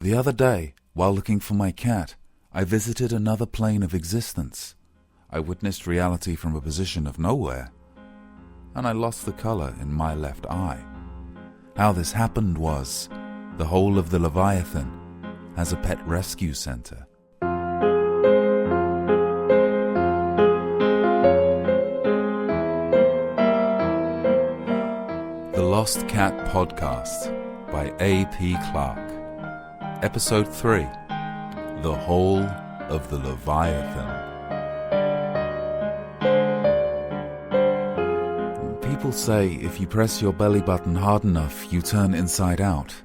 The other day, while looking for my cat, I visited another plane of existence. I witnessed reality from a position of nowhere, and I lost the color in my left eye. How this happened was, the Hole of the Leviathan has a pet rescue center. The Lost Cat Podcast by apclarke. Episode 3, The Hole of the Leviathan. People say if you press your belly button hard enough, you turn inside out.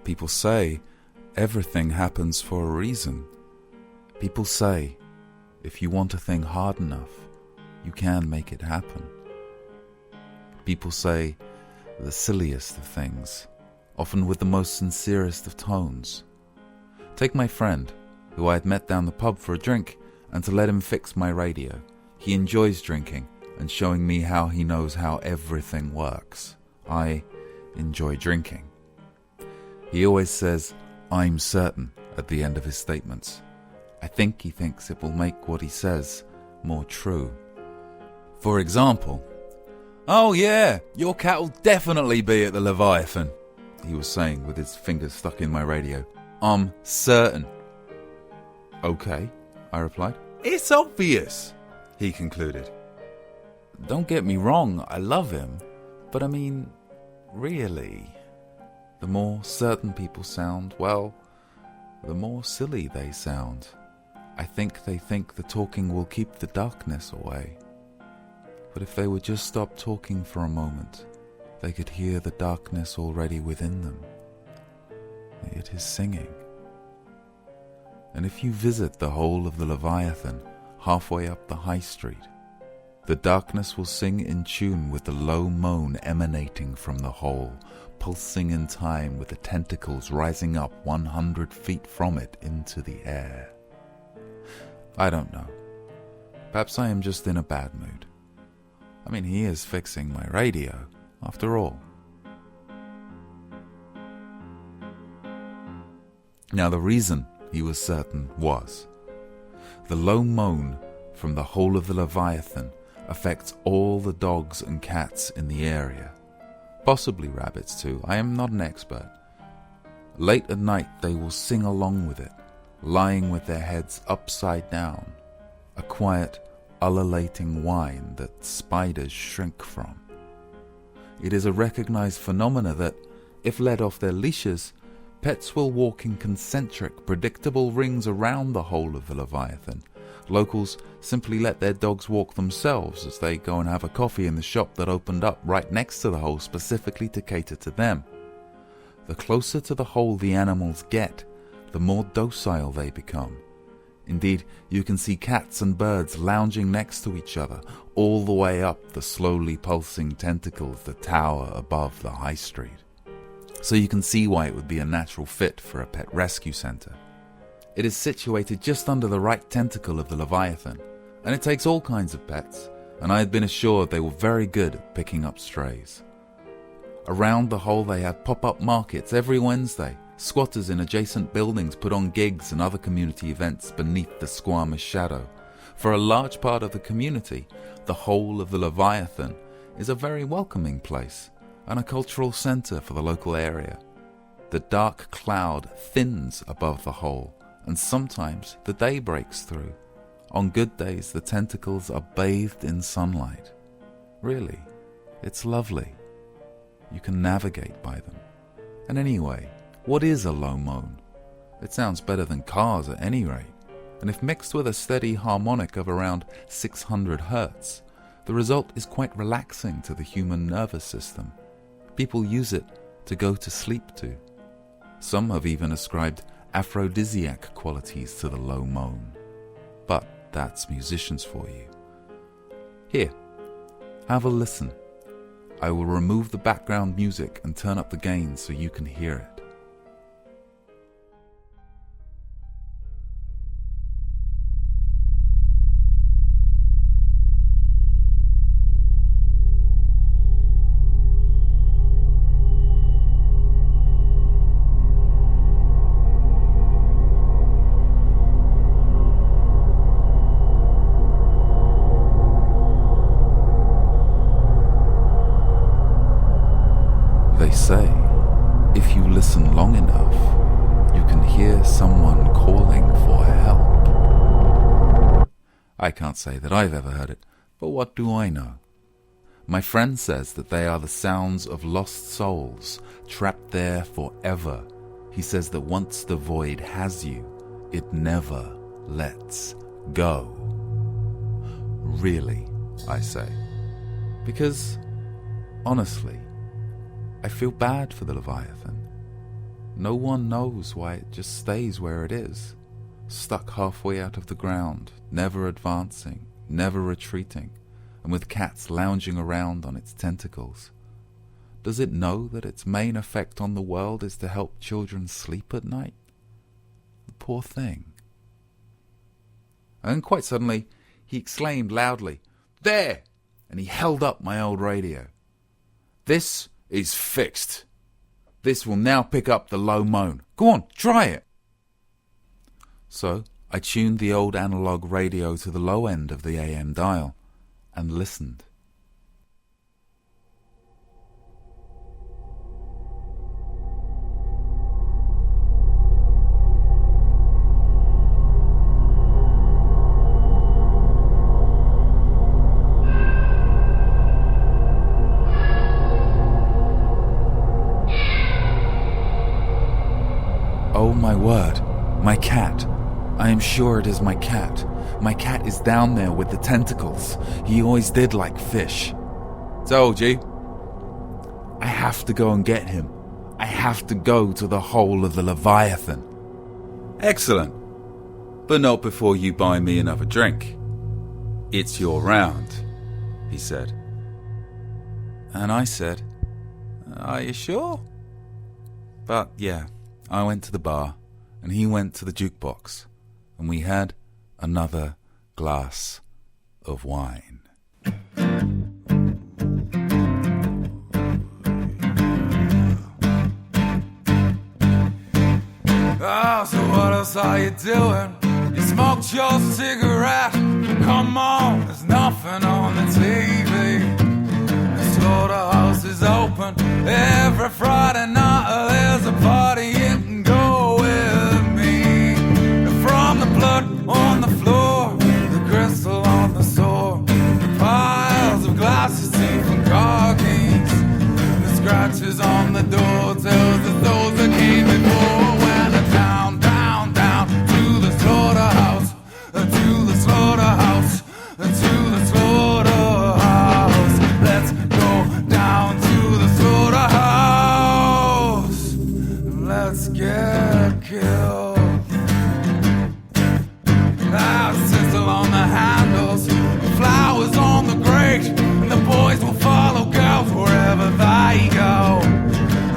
People say everything happens for a reason. People say if you want a thing hard enough, you can make it happen. People say the silliest of things, often with the most sincerest of tones. Take my friend, who I had met down the pub for a drink, and to let him fix my radio. He enjoys drinking and showing me how he knows how everything works. I enjoy drinking. He always says, "I'm certain," at the end of his statements. I think he thinks it will make what he says more true. For example, "Oh yeah, your cat will definitely be at the Leviathan," he was saying with his fingers stuck in my radio. "I'm certain." "Okay," I replied. "It's obvious," he concluded. Don't get me wrong, I love him, but I mean, really, the more certain people sound, well, the more silly they sound. I think they think the talking will keep the darkness away. But if they would just stop talking for a moment, they could hear the darkness already within them. It is singing. And if you visit the Hole of the Leviathan halfway up the high street, the darkness will sing in tune with the low moan emanating from the hole, pulsing in time with the tentacles rising up 100 feet from it into the air. I don't know. Perhaps I am just in a bad mood. I mean, he is fixing my radio, after all. Now, the reason he was certain was, the low moan from the Hole of the Leviathan affects all the dogs and cats in the area. Possibly rabbits too, I am not an expert. Late at night they will sing along with it, lying with their heads upside down, a quiet, ululating whine that spiders shrink from. It is a recognized phenomena that, if let off their leashes, pets will walk in concentric, predictable rings around the Hole of the Leviathan. Locals simply let their dogs walk themselves as they go and have a coffee in the shop that opened up right next to the hole specifically to cater to them. The closer to the hole the animals get, the more docile they become. Indeed, you can see cats and birds lounging next to each other all the way up the slowly pulsing tentacles that tower above the high street. So you can see why it would be a natural fit for a pet rescue center. It is situated just under the right tentacle of the Leviathan, and it takes all kinds of pets, and I had been assured they were very good at picking up strays. Around the hole they had pop-up markets every Wednesday. Squatters in adjacent buildings put on gigs and other community events beneath the squamish shadow. For a large part of the community, the Hole of the Leviathan is a very welcoming place and a cultural center for the local area. The dark cloud thins above the hole, and sometimes the day breaks through. On good days, the tentacles are bathed in sunlight. Really, it's lovely. You can navigate by them. And anyway, what is a low moan? It sounds better than cars at any rate, and if mixed with a steady harmonic of around 600 Hz, the result is quite relaxing to the human nervous system. People use it to go to sleep to. Some have even ascribed aphrodisiac qualities to the low moan. But that's musicians for you. Here, have a listen. I will remove the background music and turn up the gain so you can hear it. listen long enough, you can hear someone calling for help. I can't say that I've ever heard it, but what do I know? My friend says that they are the sounds of lost souls trapped there forever. He says that once the void has you, it never lets go. Really, I say. Because, honestly, I feel bad for the Leviathan. No one knows why it just stays where it is, stuck halfway out of the ground, never advancing, never retreating, and with cats lounging around on its tentacles. Does it know that its main effect on the world is to help children sleep at night? The poor thing. And quite suddenly, he exclaimed loudly, "There!" and he held up my old radio. "This is fixed. This will now pick up the low moan. Go on, try it." So I tuned the old analog radio to the low end of the AM dial and listened. Oh my word, my cat. I am sure it is my cat. My cat is down there with the tentacles. He always did like fish. Told you. I have to go and get him. I have to go to the Hole of the Leviathan. Excellent. But not before you buy me another drink. It's your round, he said. And I said, "Are you sure?" But yeah, I went to the bar, and he went to the jukebox, and we had another glass of wine. Oh, so what else are you doing? You smoked your cigarette. Come on, there's nothing on the TV. The Slaughterhouse is open every Friday night. There's a party, you can go with me. From the blood on the floor, the crystal on the sword, the piles of glasses, teeth and car keys, the scratches on the door tells us those that came before. When the down, down, down to the slaughterhouse, to the slaughterhouse, to the slaughterhouse. Let's go down to the slaughterhouse. Let's get killed. Sizzle on the handles, flowers on the grate, and the boys will follow girls wherever they go.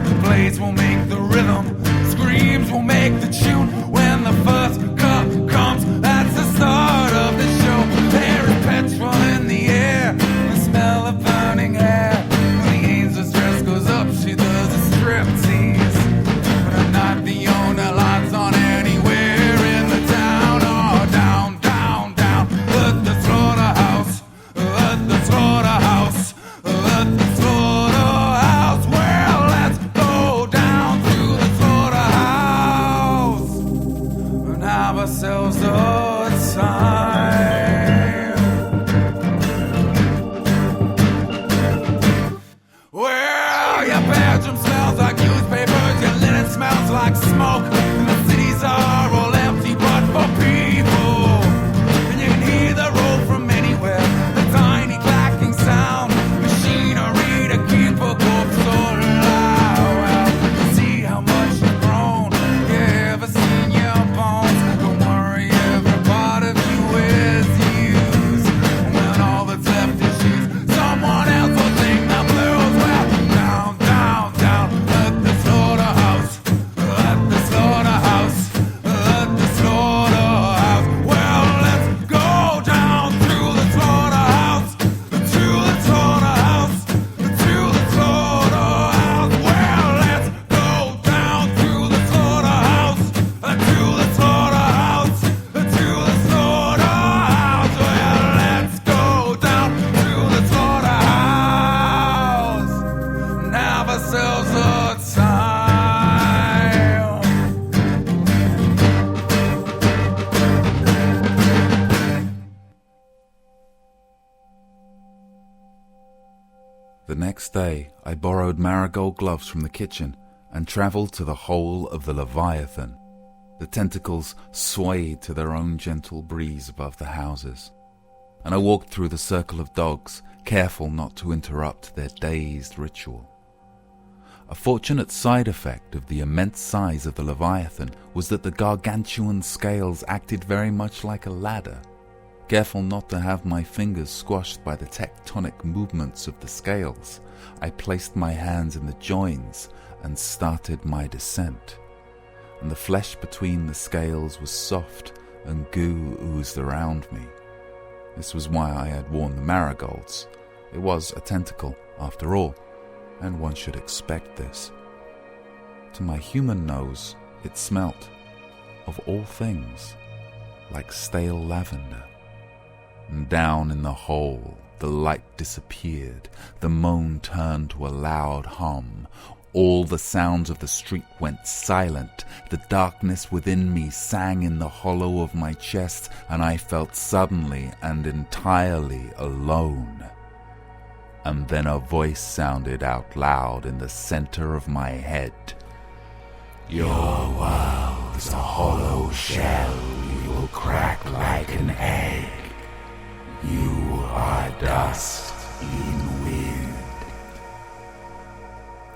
The blades will make the rhythm, screams will make the tune. When the first cup comes, that's the start of the show. There is petrol in the air, the smell of burning hair. When the angel's dress goes up, she does a striptease. But at night the owner lights on anywhere in the town. Oh, down, down, down at the slaughterhouse, at the slaughterhouse, at the slaughterhouse. Well, let's go down to the slaughterhouse and have ourselves a time. Well, your bedroom smells like newspapers, your linen smells like smoke, and the cities are all empty but for people. And you can hear the road from anywhere, the tiny clacking sound, machinery to keep a corpse alive. Well, see how much you've grown, you ever seen your bones? Don't worry, every part of you is used. When all that's left is you, someone else will sing the blues. Well, down, down, down at the slaughterhouse, at the next day, I borrowed marigold gloves from the kitchen and travelled to the Hole of the Leviathan. The tentacles swayed to their own gentle breeze above the houses, and I walked through the circle of dogs, careful not to interrupt their dazed ritual. A fortunate side effect of the immense size of the Leviathan was that the gargantuan scales acted very much like a ladder. Careful not to have my fingers squashed by the tectonic movements of the scales, I placed my hands in the joins and started my descent. And the flesh between the scales was soft and goo oozed around me. This was why I had worn the marigolds. It was a tentacle, after all, and one should expect this. To my human nose, it smelt, of all things, like stale lavender. And down in the hole, the light disappeared, the moan turned to a loud hum. All the sounds of the street went silent. The darkness within me sang in the hollow of my chest, and I felt suddenly and entirely alone. And then a voice sounded out loud in the center of my head. Your world is a hollow shell you will crack like an egg. You are dust in wind.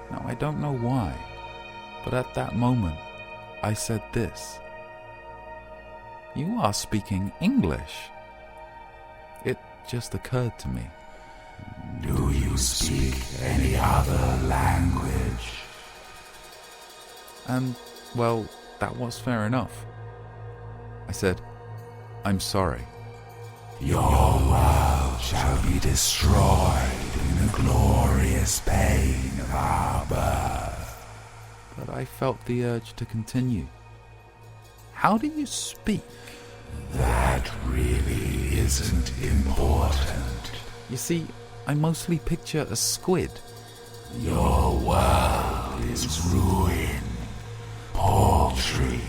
Now, I don't know why, but at that moment, I said this. You are speaking English. It just occurred to me. Do you speak any other language? And, well, that was fair enough. I said, I'm sorry. Your world shall be destroyed in the glorious pain of our birth. But I felt the urge to continue. How do you speak? That really isn't important. You see, I mostly picture a squid. Your world is ruin, paltry,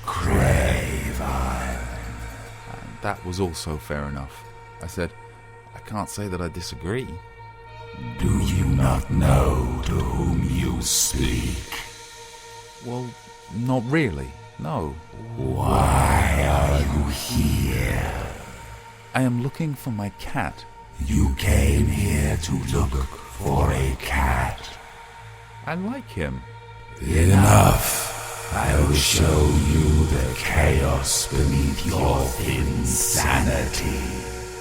craven. That was also fair enough. I said, I can't say that I disagree. Do you not know to whom you speak? Well, not really, no. Why are you here? I am looking for my cat. You came here to look for a cat. I like him. Enough. I will show you the chaos beneath your thin sanity.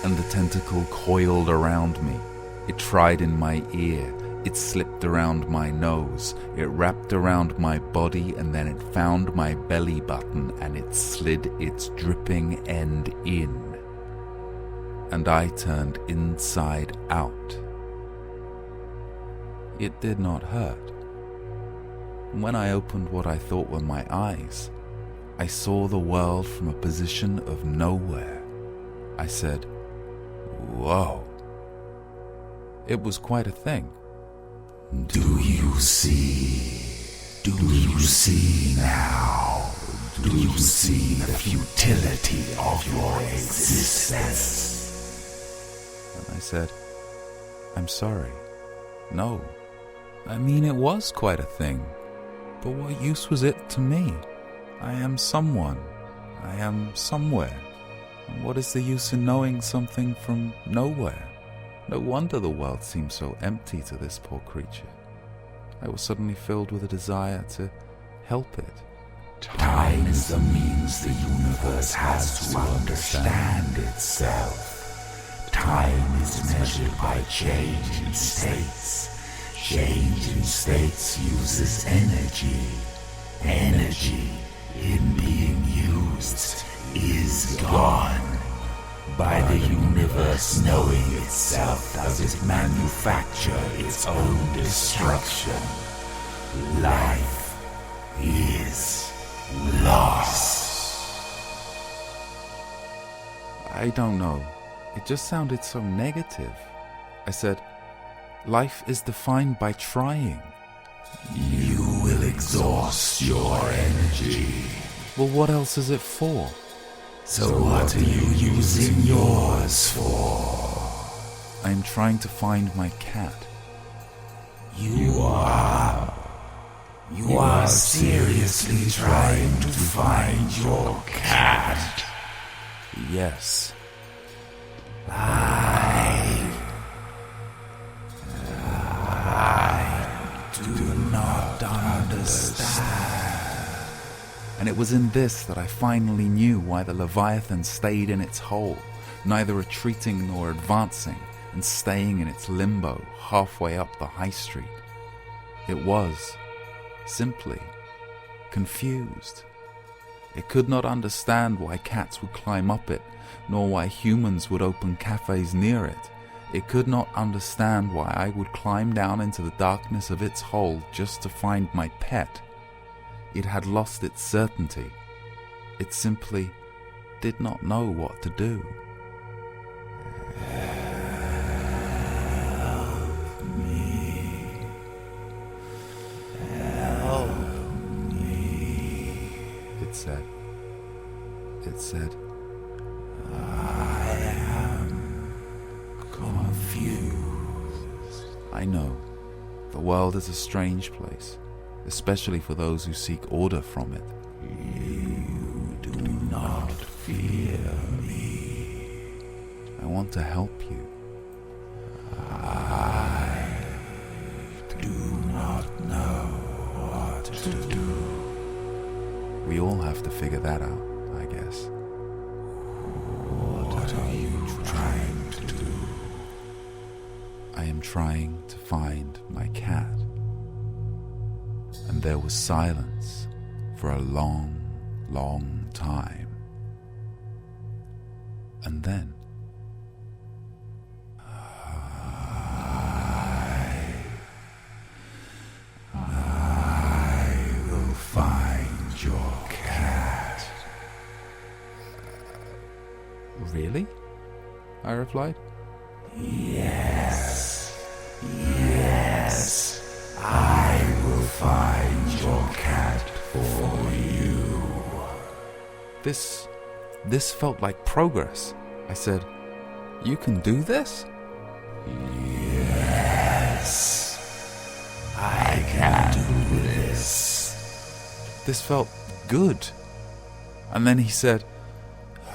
And the tentacle coiled around me. It tried in my ear. It slipped around my nose. It wrapped around my body, and then it found my belly button and it slid its dripping end in. And I turned inside out. It did not hurt. When I opened what I thought were my eyes, I saw the world from a position of nowhere. I said, whoa. It was quite a thing. Do you see? Do you see now? Do you see the futility of your existence? And I said, I'm sorry. No. I mean, it was quite a thing. But what use was it to me? I am someone. I am somewhere. And what is the use in knowing something from nowhere? No wonder the world seemed so empty to this poor creature. I was suddenly filled with a desire to help it. Time is the means the universe has to understand itself. Time is measured by change in states. Change in states uses energy. Energy, in being used, is gone. By the universe knowing itself does it manufacture its own destruction. Life is lost. I don't know. It just sounded so negative. I said, life is defined by trying. You will exhaust your energy. Well, what else is it for? So what are you using yours for? I am trying to find my cat. You are seriously trying to find your cat? Yes. I do not understand. And it was in this that I finally knew why the Leviathan stayed in its hole, neither retreating nor advancing, and staying in its limbo halfway up the high street. It was, simply, confused. It could not understand why cats would climb up it, nor why humans would open cafes near it. It could not understand why I would climb down into the darkness of its hole just to find my pet. It had lost its certainty. It simply did not know what to do. It said, I am confused. I know, the world is a strange place, especially for those who seek order from it. You do not fear me. I want to help you. I do not know what to do. We all have to figure that out, I guess. What are you trying to do? I am trying to find my cat. And there was silence for a long, long time. And then I will find your cat. Really? I replied. Yes, I will find your cat for you. This felt like progress. I said, "You can do this?" Yes, I can do this. This felt good. And then he said,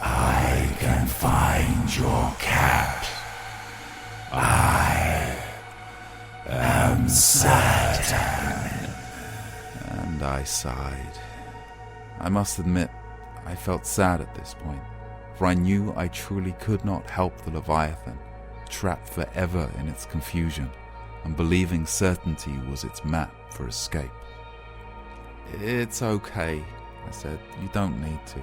I can find your cat. I am certain. and I sighed. I must admit, I felt sad at this point, for I knew I truly could not help the Leviathan, trapped forever in its confusion, and believing certainty was its map for escape. "It's okay," I said. "You don't need to."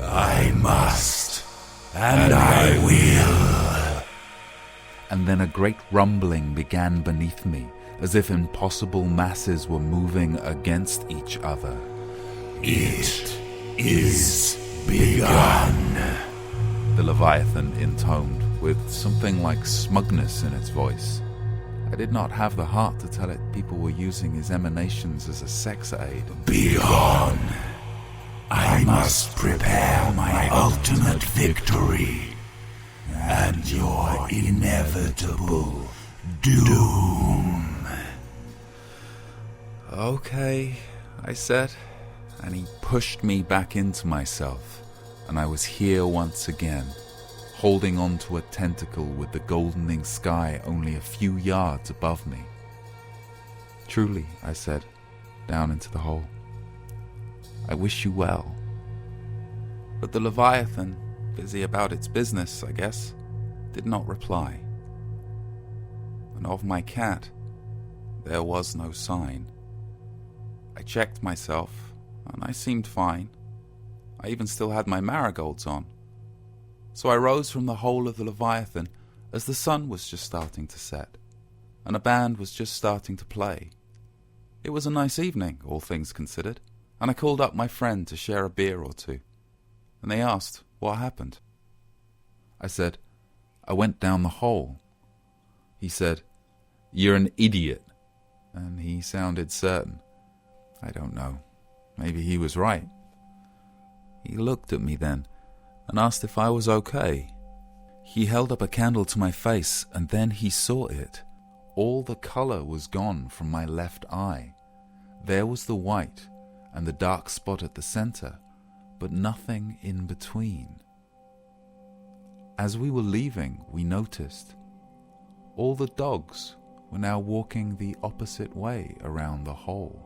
I must, and I will. And then a great rumbling began beneath me, as if impossible masses were moving against each other. It is begun, the Leviathan intoned, with something like smugness in its voice. I did not have the heart to tell it people were using his emanations as a sex aid. Begone. I must prepare my ultimate victory and your inevitable doom. "Okay," I said, and he pushed me back into myself, and I was here once again, holding onto a tentacle with the goldening sky only a few yards above me. "Truly," I said, down into the hole, "I wish you well." But the Leviathan, busy about its business, I guess, did not reply. And of my cat, there was no sign. I checked myself, and I seemed fine. I even still had my marigolds on. So I rose from the hole of the Leviathan as the sun was just starting to set, and a band was just starting to play. It was a nice evening, all things considered, and I called up my friend to share a beer or two. And they asked what happened. I said, "I went down the hole." He said, "You're an idiot." And he sounded certain. I don't know. Maybe he was right. He looked at me then and asked if I was okay. He held up a candle to my face, and then he saw it. all the colour was gone from my left eye. There was the white and the dark spot at the centre, but nothing in between. As we were leaving, we noticed all the dogs were now walking the opposite way around the hole.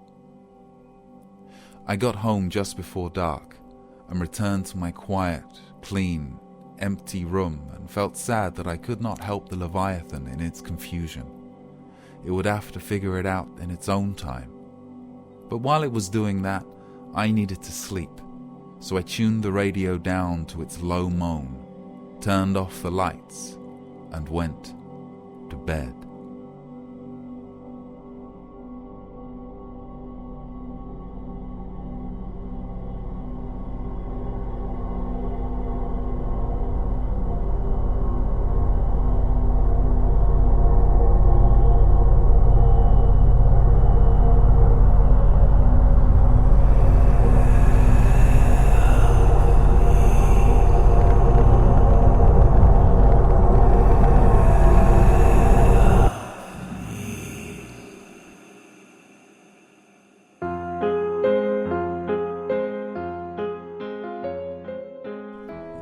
I got home just before dark and returned to my quiet, clean, empty room and felt sad that I could not help the Leviathan in its confusion. It would have to figure it out in its own time. But while it was doing that, I needed to sleep, so I tuned the radio down to its low moan, turned off the lights, and went to bed.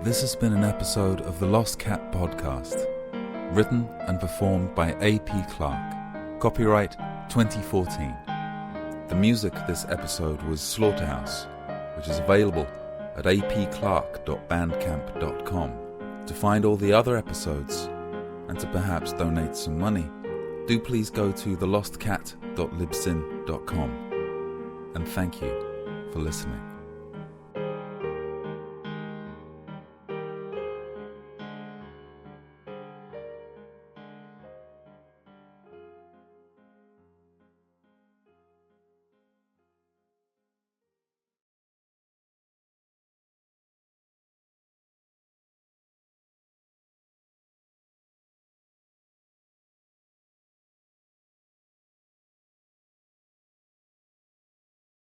This has been an episode of the Lost Cat podcast, written and performed by apclarke, copyright 2014. The music of this episode was Slaughterhouse, which is available at apclarke.bandcamp.com. To find all the other episodes, and to perhaps donate some money, do please go to thelostcat.libsyn.com. And thank you for listening.